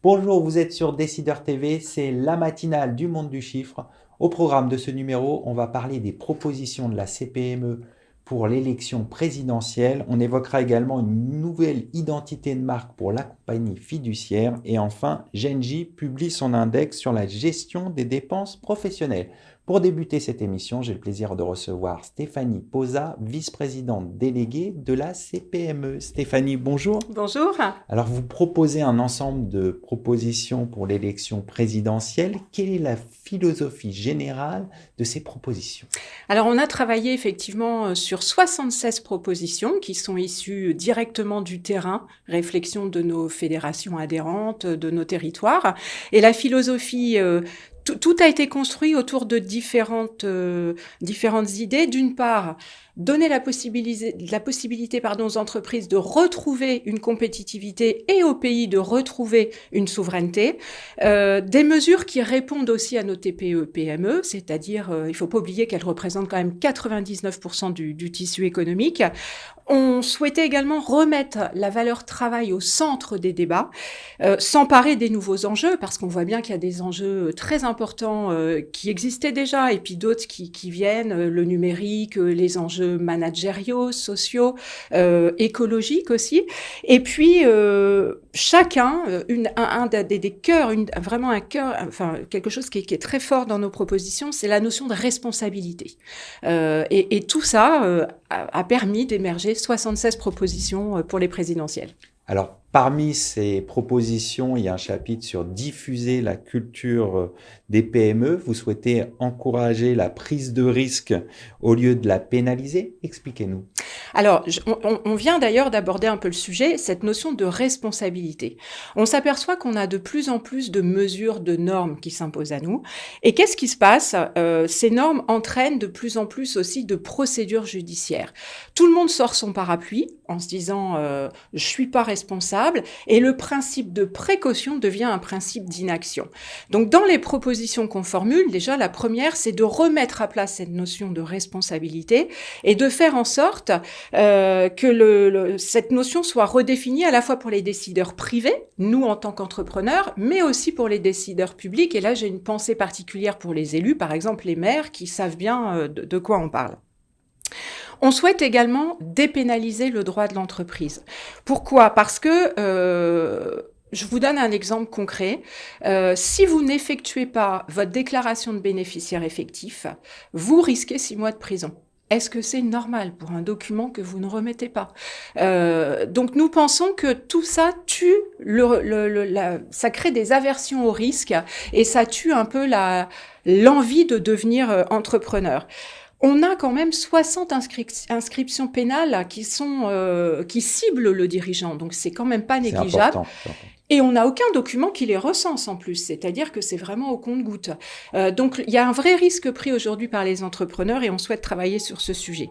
Bonjour, vous êtes sur Décideur TV, c'est la matinale du monde du chiffre. Au programme de ce numéro, on va parler des propositions de la CPME pour l'élection présidentielle. On évoquera également une nouvelle identité de marque pour la compagnie fiduciaire. Et enfin, Genji publie son index sur la gestion des dépenses professionnelles. Pour débuter cette émission, j'ai le plaisir de recevoir Stéphanie Posa, vice-présidente déléguée de la CPME. Stéphanie, bonjour. Bonjour. Alors, vous proposez un ensemble de propositions pour l'élection présidentielle. Quelle est la philosophie générale de ces propositions? Alors, on a travaillé effectivement sur 76 propositions qui sont issues directement du terrain, réflexion de nos fédérations adhérentes, de nos territoires. Et la philosophie, tout a été construit autour de différentes idées. D'une part, donner la possibilité aux entreprises de retrouver une compétitivité et au pays de retrouver une souveraineté. Des mesures qui répondent aussi à nos TPE-PME, c'est-à-dire, il ne faut pas oublier qu'elles représentent quand même 99% du tissu économique. On souhaitait également remettre la valeur travail au centre des débats, s'emparer des nouveaux enjeux, parce qu'on voit bien qu'il y a des enjeux très importants qui existaient déjà, et puis d'autres qui viennent, le numérique, les enjeux managériaux, sociaux, écologiques aussi. Et puis, chacun, un des cœurs, vraiment un cœur, enfin, quelque chose qui est très fort dans nos propositions, c'est la notion de responsabilité. Et tout ça a permis d'émerger 76 propositions pour les présidentielles. Alors, parmi ces propositions, il y a un chapitre sur diffuser la culture des PME. Vous souhaitez encourager la prise de risque au lieu de la pénaliser. Expliquez-nous. Alors, on vient d'ailleurs d'aborder un peu le sujet, cette notion de responsabilité. On s'aperçoit qu'on a de plus en plus de mesures, de normes qui s'imposent à nous. Et qu'est-ce qui se passe? Ces normes entraînent de plus en plus aussi de procédures judiciaires. Tout le monde sort son parapluie en se disant je suis pas responsable, et le principe de précaution devient un principe d'inaction. Donc, dans les propositions qu'on formule, déjà la première, c'est de remettre à plat cette notion de responsabilité et de faire en sorte que cette notion soit redéfinie à la fois pour les décideurs privés, nous en tant qu'entrepreneurs, mais aussi pour les décideurs publics. Et là, j'ai une pensée particulière pour les élus, par exemple les maires, qui savent bien de quoi on parle. On souhaite également dépénaliser le droit de l'entreprise. Pourquoi? Parce que je vous donne un exemple concret. Si vous n'effectuez pas votre déclaration de bénéficiaire effectif, vous risquez 6 mois de prison. Est-ce que c'est normal pour un document que vous ne remettez pas? Donc nous pensons que tout ça tue, ça crée des aversions au risque, et ça tue un peu l'envie de devenir entrepreneur. On a quand même 60 inscriptions pénales qui ciblent le dirigeant, donc c'est quand même pas C'est négligeable. important, c'est important. Et on n'a aucun document qui les recense en plus, c'est-à-dire que c'est vraiment au compte-gouttes. Donc il y a un vrai risque pris aujourd'hui par les entrepreneurs, et on souhaite travailler sur ce sujet.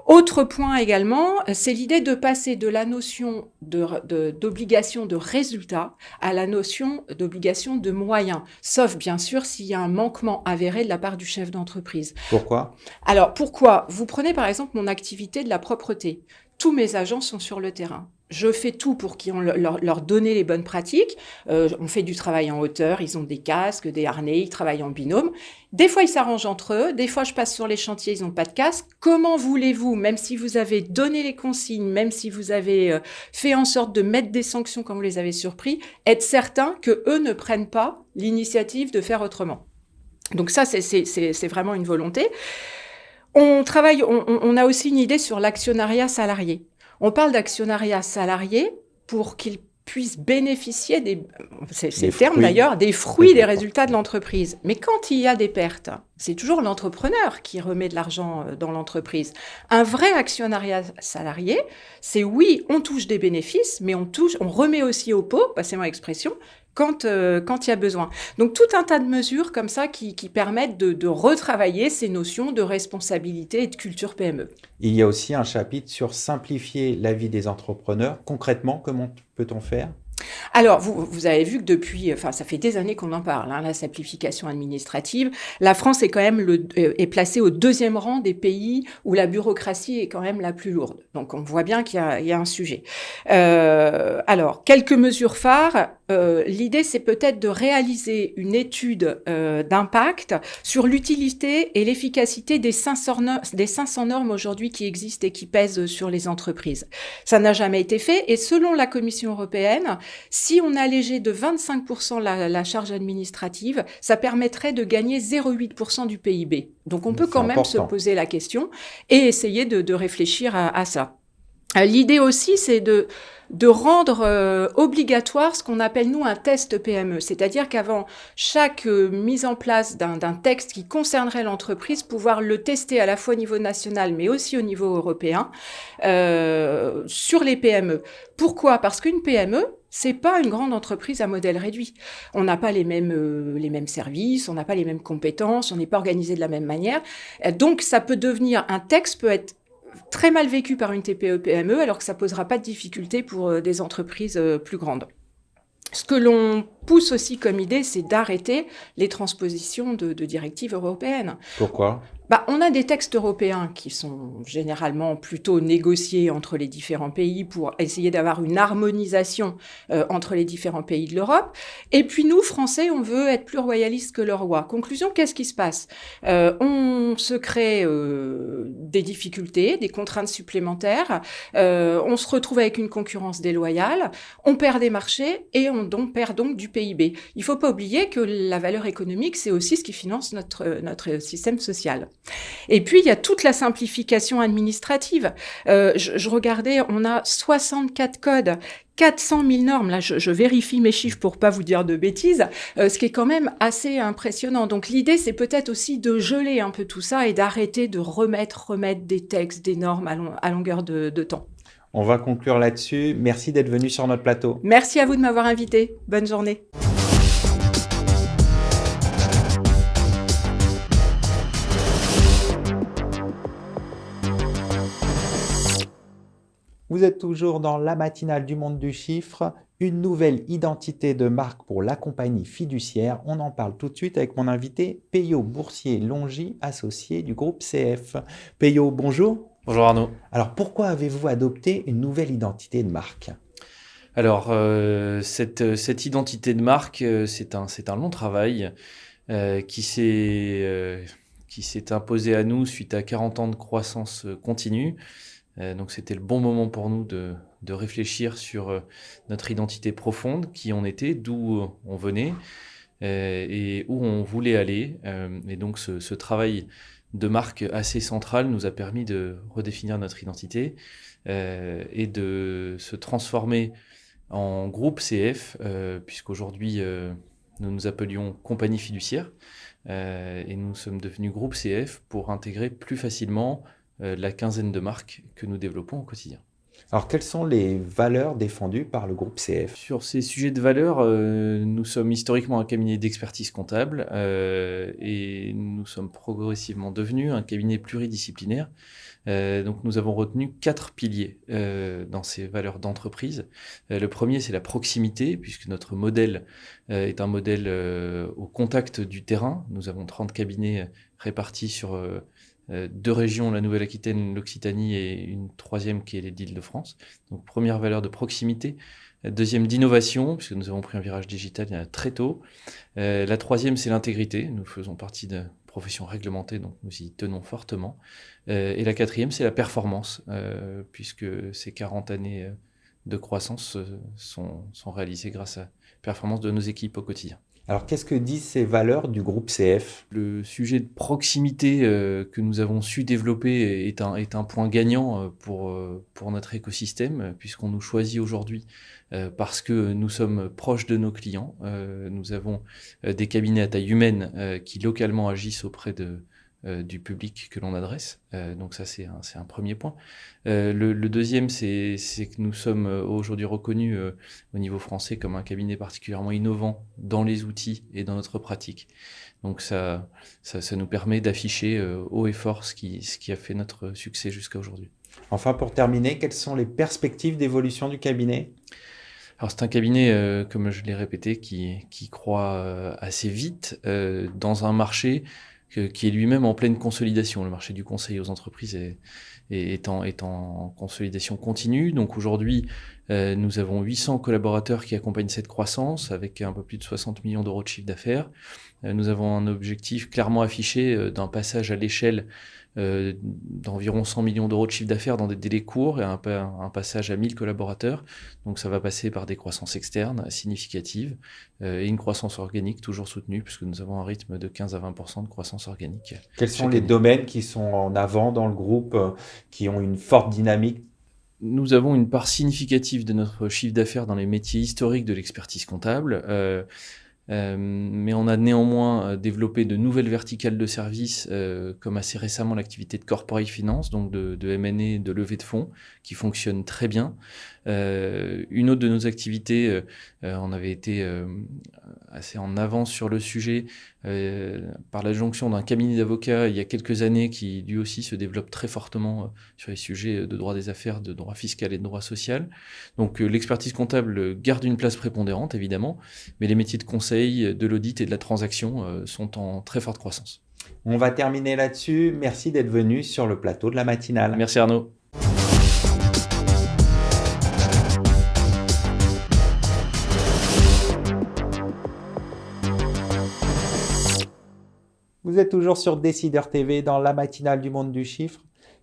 Autre point également, c'est l'idée de passer de la notion d'obligation de résultat à la notion d'obligation de moyens, sauf bien sûr s'il y a un manquement avéré de la part du chef d'entreprise. Pourquoi? Alors pourquoi? Vous prenez par exemple mon activité de la propreté. Tous mes agents sont sur le terrain. Je fais tout pour leur donner les bonnes pratiques. On fait du travail en hauteur, ils ont des casques, des harnais, ils travaillent en binôme. Des fois, ils s'arrangent entre eux. Des fois, je passe sur les chantiers, ils n'ont pas de casque. Comment voulez-vous, même si vous avez donné les consignes, même si vous avez fait en sorte de mettre des sanctions quand vous les avez surpris, être certain que eux ne prennent pas l'initiative de faire autrement? Donc ça, c'est vraiment une volonté. On a aussi une idée sur l'actionnariat salarié. On parle d'actionnariat salarié pour qu'il puisse bénéficier c'est Les le terme fruits. d'ailleurs, des fruits des Résultats. résultats de l'entreprise. Mais quand il y a des pertes, c'est toujours l'entrepreneur qui remet de l'argent dans l'entreprise. Un vrai actionnariat salarié, c'est oui, on touche des bénéfices, mais on remet aussi au pot, passez-moi l'expression, quand il y a besoin. Donc tout un tas de mesures comme ça qui permettent de retravailler ces notions de responsabilité et de culture PME. Il y a aussi un chapitre sur simplifier la vie des entrepreneurs. Concrètement, comment peut-on faire? Alors, vous avez vu que depuis, enfin, ça fait des années qu'on en parle, hein, la simplification administrative. La France est quand même est placée au deuxième rang des pays où la bureaucratie est quand même la plus lourde. Donc, on voit bien qu'il y a un sujet. Alors, quelques mesures phares. L'idée, c'est peut-être de réaliser une étude d'impact sur l'utilité et l'efficacité des 500 normes aujourd'hui qui existent et qui pèsent sur les entreprises. Ça n'a jamais été fait et selon la Commission européenne, si on allégeait de 25% la charge administrative, ça permettrait de gagner 0,8% du PIB. Donc on peut C'est quand même se important. poser la question et essayer de réfléchir à ça. L'idée aussi, c'est de rendre obligatoire ce qu'on appelle, nous, un test PME. C'est-à-dire qu'avant chaque mise en place d'un texte qui concernerait l'entreprise, pouvoir le tester à la fois au niveau national, mais aussi au niveau européen, sur les PME. Pourquoi ? Parce qu'une PME, c'est pas une grande entreprise à modèle réduit. On n'a pas les mêmes services, on n'a pas les mêmes compétences, on n'est pas organisé de la même manière. Donc, ça peut devenir, un texte peut être très mal vécu par une TPE-PME, alors que ça posera pas de difficulté pour des entreprises plus grandes. Ce que l'on pousse aussi comme idée, c'est d'arrêter les transpositions de directives européennes. Pourquoi? On a des textes européens qui sont généralement plutôt négociés entre les différents pays pour essayer d'avoir une harmonisation entre les différents pays de l'Europe. Et puis nous, Français, on veut être plus royalistes que le roi. Conclusion, qu'est-ce qui se passe ? On se crée des difficultés, des contraintes supplémentaires. On se retrouve avec une concurrence déloyale. On perd des marchés et on perd donc du PIB. Il ne faut pas oublier que la valeur économique, c'est aussi ce qui finance notre système social. Et puis, il y a toute la simplification administrative. Je regardais, on a 64 codes, 400 000 normes. Là, je vérifie mes chiffres pour pas vous dire de bêtises, ce qui est quand même assez impressionnant. Donc, l'idée, c'est peut-être aussi de geler un peu tout ça et d'arrêter de remettre des textes, des normes à longueur de temps. On va conclure là-dessus. Merci d'être venu sur notre plateau. Merci à vous de m'avoir invité. Bonne journée. Vous êtes toujours dans la matinale du monde du chiffre, une nouvelle identité de marque pour la compagnie fiduciaire. On en parle tout de suite avec mon invité Peyo Boursier-Longy, associé du groupe CF. Peyo, bonjour. Bonjour Arnaud. Alors pourquoi avez-vous adopté une nouvelle identité de marque ? Alors, cette identité de marque, c'est un long travail qui s'est imposé à nous suite à 40 ans de croissance continue. Donc, c'était le bon moment pour nous de réfléchir sur notre identité profonde, qui on était, d'où on venait et où on voulait aller. Et donc, ce travail de marque assez central nous a permis de redéfinir notre identité et de se transformer en groupe CF, puisqu'aujourd'hui, nous nous appelions compagnie fiduciaire et nous sommes devenus groupe CF pour intégrer plus facilement la quinzaine de marques que nous développons au quotidien. Alors quelles sont les valeurs défendues par le groupe CF ? Sur ces sujets de valeur, nous sommes historiquement un cabinet d'expertise comptable et nous sommes progressivement devenus un cabinet pluridisciplinaire. Donc nous avons retenu 4 piliers dans ces valeurs d'entreprise. Le premier, c'est la proximité, puisque notre modèle est un modèle au contact du terrain. Nous avons 30 cabinets répartis sur 2 régions, la Nouvelle-Aquitaine, l'Occitanie et une troisième qui est l'Île-de-France. Donc première valeur de proximité. Deuxième, d'innovation, puisque nous avons pris un virage digital très tôt. La troisième, c'est l'intégrité. Nous faisons partie de profession réglementée, donc nous y tenons fortement. Et la quatrième, c'est la performance, puisque ces 40 années de croissance sont réalisées grâce à la performance de nos équipes au quotidien. Alors qu'est-ce que disent ces valeurs du groupe CF ? Le sujet de proximité que nous avons su développer est un point gagnant pour notre écosystème, puisqu'on nous choisit aujourd'hui parce que nous sommes proches de nos clients. Nous avons des cabinets à taille humaine qui localement agissent auprès du public que l'on adresse. Donc ça, c'est un premier point. Le deuxième, c'est que nous sommes aujourd'hui reconnus au niveau français comme un cabinet particulièrement innovant dans les outils et dans notre pratique. Donc ça nous permet d'afficher haut et fort ce qui a fait notre succès jusqu'à aujourd'hui. Enfin, pour terminer, quelles sont les perspectives d'évolution du cabinet ? Alors c'est un cabinet, comme je l'ai répété, qui croît assez vite dans un marché qui est lui-même en pleine consolidation. Le marché du conseil aux entreprises est en consolidation continue. Donc aujourd'hui, nous avons 800 collaborateurs qui accompagnent cette croissance avec un peu plus de 60 millions d'euros de chiffre d'affaires. Nous avons un objectif clairement affiché d'un passage à l'échelle d'environ 100 millions d'euros de chiffre d'affaires dans des délais courts et un passage à 1000 collaborateurs. Donc ça va passer par des croissances externes significatives et une croissance organique toujours soutenue puisque nous avons un rythme de 15 à 20% de croissance organique. Quels sont chaque les année. domaines qui sont en avant dans le groupe, qui ont une forte dynamique? Nous avons une part significative de notre chiffre d'affaires dans les métiers historiques de l'expertise comptable. Mais on a néanmoins développé de nouvelles verticales de services, comme assez récemment l'activité de corporate finance, donc de M&A, de levée de fonds, qui fonctionne très bien. Une autre de nos activités, on avait été assez en avance sur le sujet par la jonction d'un cabinet d'avocats il y a quelques années qui lui aussi se développe très fortement sur les sujets de droit des affaires, de droit fiscal et de droit social. Donc l'expertise comptable garde une place prépondérante évidemment, mais les métiers de conseil, de l'audit et de la transaction sont en très forte croissance. On va terminer là-dessus. Merci d'être venu sur le plateau de la matinale. Merci Arnaud. Vous êtes toujours sur Décideur TV dans la matinale du monde du chiffre.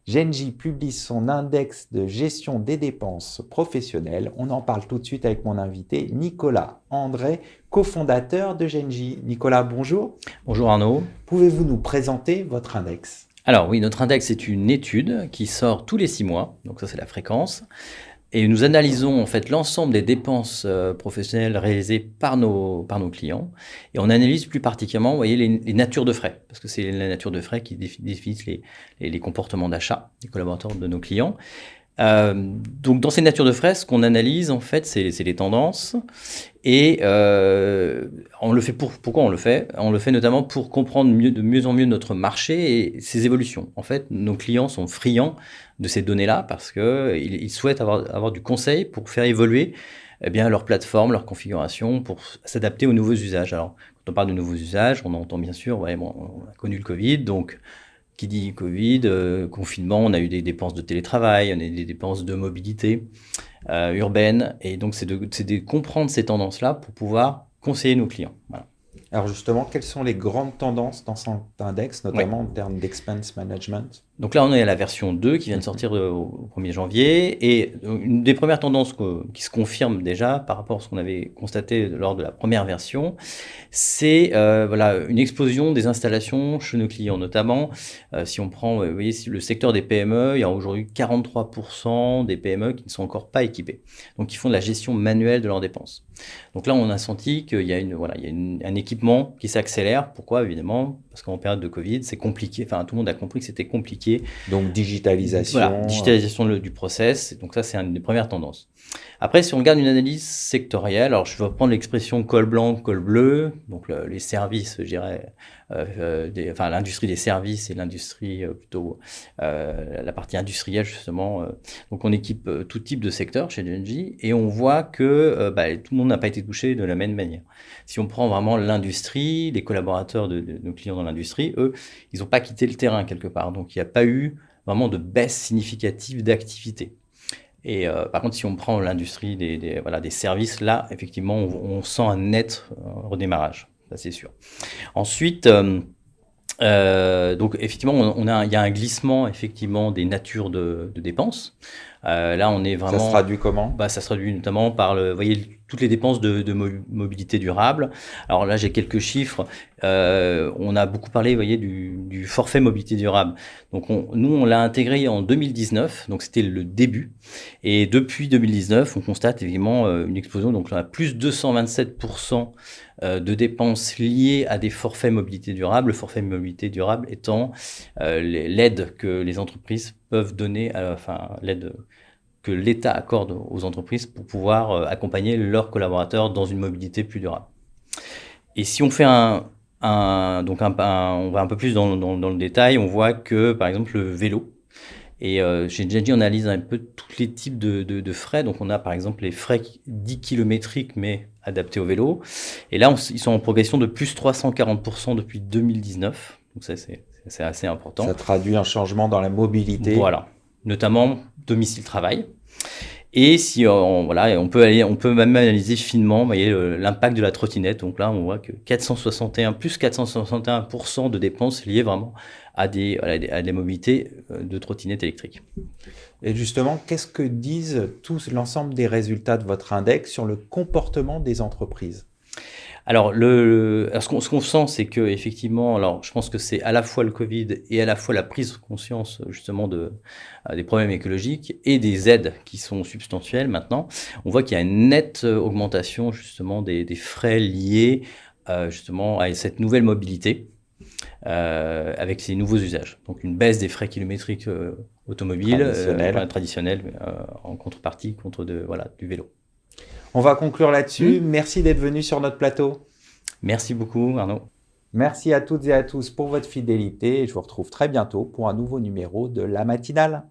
Genji publie son index de gestion des dépenses professionnelles. On en parle tout de suite avec mon invité Nicolas André, cofondateur de Genji. Nicolas, bonjour. Bonjour Arnaud. Pouvez-vous nous présenter votre index? Alors oui, notre index est une étude qui sort tous les 6 mois, donc ça c'est la fréquence. Et nous analysons en fait l'ensemble des dépenses professionnelles réalisées par nos clients. Et on analyse plus particulièrement, vous voyez, les natures de frais, parce que c'est la nature de frais qui définissent les comportements d'achat des collaborateurs de nos clients. Donc dans ces natures de frais, ce qu'on analyse en fait, c'est les tendances. Et on le fait pourquoi on le fait? On le fait notamment pour comprendre de mieux en mieux notre marché et ses évolutions. En fait, nos clients sont friands de ces données-là parce qu'ils souhaitent avoir du conseil pour faire évoluer leur plateforme, leur configuration, pour s'adapter aux nouveaux usages. Alors, quand on parle de nouveaux usages, on entend bien sûr, on a connu le Covid, donc qui dit Covid, confinement, on a eu des dépenses de télétravail, on a eu des dépenses de mobilité urbaine, et donc c'est de comprendre ces tendances-là pour pouvoir conseiller nos clients. Voilà. Alors justement, quelles sont les grandes tendances dans cet index, notamment en termes d'expense management? Donc là, on est à la version 2 qui vient de sortir au 1er janvier. Et une des premières tendances qui se confirme déjà par rapport à ce qu'on avait constaté lors de la première version, c'est une explosion des installations chez nos clients. Notamment, si on prend vous voyez, le secteur des PME, il y a aujourd'hui 43% des PME qui ne sont encore pas équipés. Donc, ils font de la gestion manuelle de leurs dépenses. Donc là, on a senti qu'il y a, un équipement qui s'accélère. Pourquoi? Évidemment, parce qu'en période de Covid, c'est compliqué. Enfin, tout le monde a compris que c'était compliqué. Donc digitalisation. Voilà, digitalisation du process. Donc ça, c'est une des premières tendances. Après, si on regarde une analyse sectorielle, alors je vais prendre l'expression col blanc, col bleu, donc les services, je dirais, l'industrie des services et l'industrie plutôt la partie industrielle justement. Donc on équipe tout type de secteur chez Genji et on voit que tout le monde n'a pas été touché de la même manière. Si on prend vraiment l'industrie, les collaborateurs de nos clients dans l'industrie, eux, ils n'ont pas quitté le terrain quelque part. Donc il n'y a pas eu vraiment de baisse significative d'activité. Et par contre, si on prend l'industrie des services, là, effectivement, on sent un net redémarrage, ça c'est sûr. Ensuite, donc effectivement, il y a un glissement effectivement des natures de dépenses. Là, on est vraiment. Ça se traduit comment? Ça se traduit notamment par vous voyez, toutes les dépenses de mobilité durable. Alors là, j'ai quelques chiffres. On a beaucoup parlé, vous voyez, du forfait mobilité durable. Donc nous, on l'a intégré en 2019. Donc c'était le début. Et depuis 2019, on constate évidemment une explosion. Donc on a plus de 227% de dépenses liées à des forfaits mobilité durable. Le forfait mobilité durable étant l'aide que les entreprises peuvent donner, l'aide que l'État accorde aux entreprises pour pouvoir accompagner leurs collaborateurs dans une mobilité plus durable. Et si on fait on va un peu plus dans le détail, on voit que par exemple le vélo Et j'ai déjà dit, on analyse un peu tous les types de frais. Donc, on a par exemple les frais dits kilométriques, mais adaptés au vélo. Et là, ils sont en progression de plus 340% depuis 2019. Donc, ça, c'est assez important. Ça traduit un changement dans la mobilité. Voilà, notamment domicile-travail. Et si on peut même analyser finement, vous voyez, l'impact de la trottinette. Donc là, on voit que plus 461% de dépenses liées vraiment à des mobilités de trottinettes électriques. Et justement, qu'est-ce que disent l'ensemble des résultats de votre index sur le comportement des entreprises? Alors, ce qu'on sent, c'est que effectivement, alors je pense que c'est à la fois le Covid et à la fois la prise de conscience justement des problèmes écologiques et des aides qui sont substantielles maintenant. On voit qu'il y a une nette augmentation justement des frais liés justement à cette nouvelle mobilité avec ces nouveaux usages. Donc une baisse des frais kilométriques automobiles traditionnels en contrepartie du vélo. On va conclure là-dessus. Merci d'être venu sur notre plateau. Merci beaucoup, Arnaud. Merci à toutes et à tous pour votre fidélité et je vous retrouve très bientôt pour un nouveau numéro de La Matinale.